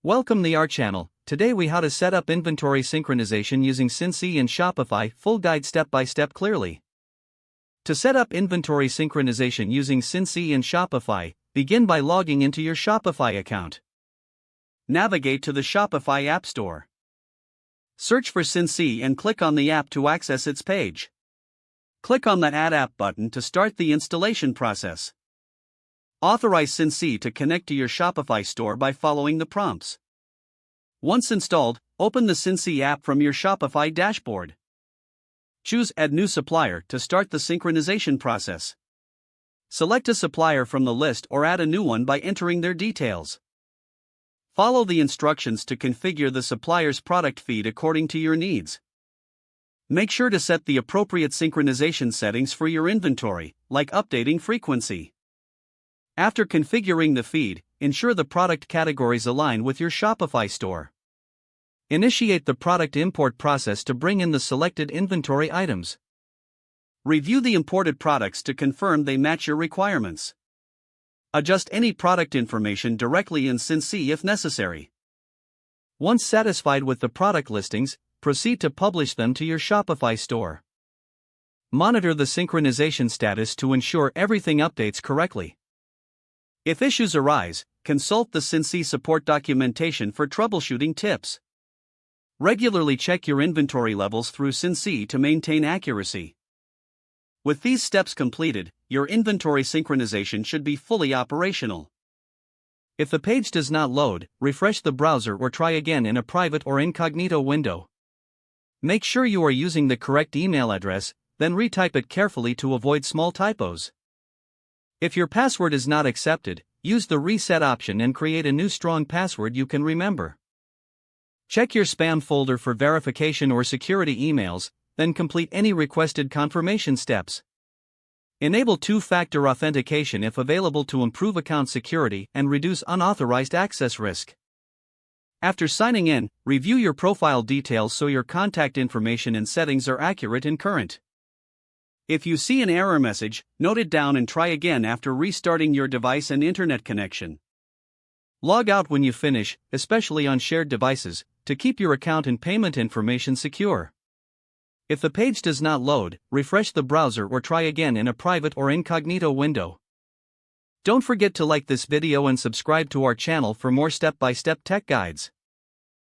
Welcome to our channel. Today we how to set up inventory synchronization using Syncee and Shopify. Full guide step by step clearly. To set up inventory synchronization using Syncee and Shopify, begin by logging into your Shopify account. Navigate to the Shopify App Store. Search for Syncee and click on the app to access its page. Click on the Add App button to start the installation process. Authorize Syncee to connect to your Shopify store by following the prompts. Once installed, open the Syncee app from your Shopify dashboard. Choose Add New Supplier to start the synchronization process. Select a supplier from the list or add a new one by entering their details. Follow the instructions to configure the supplier's product feed according to your needs. Make sure to set the appropriate synchronization settings for your inventory, like updating frequency. After configuring the feed, ensure the product categories align with your Shopify store. Initiate the product import process to bring in the selected inventory items. Review the imported products to confirm they match your requirements. Adjust any product information directly in Syncee if necessary. Once satisfied with the product listings, proceed to publish them to your Shopify store. Monitor the synchronization status to ensure everything updates correctly. If issues arise, consult the Syncee support documentation for troubleshooting tips. Regularly check your inventory levels through Syncee to maintain accuracy. With these steps completed, your inventory synchronization should be fully operational. If the page does not load, refresh the browser or try again in a private or incognito window. Make sure you are using the correct email address, then retype it carefully to avoid small typos. If your password is not accepted, use the reset option and create a new strong password you can remember. Check your spam folder for verification or security emails, then complete any requested confirmation steps. Enable two-factor authentication if available to improve account security and reduce unauthorized access risk. After signing in, review your profile details so your contact information and settings are accurate and current. If you see an error message, note it down and try again after restarting your device and internet connection. Log out when you finish, especially on shared devices, to keep your account and payment information secure. If the page does not load, refresh the browser or try again in a private or incognito window. Don't forget to like this video and subscribe to our channel for more step-by-step tech guides.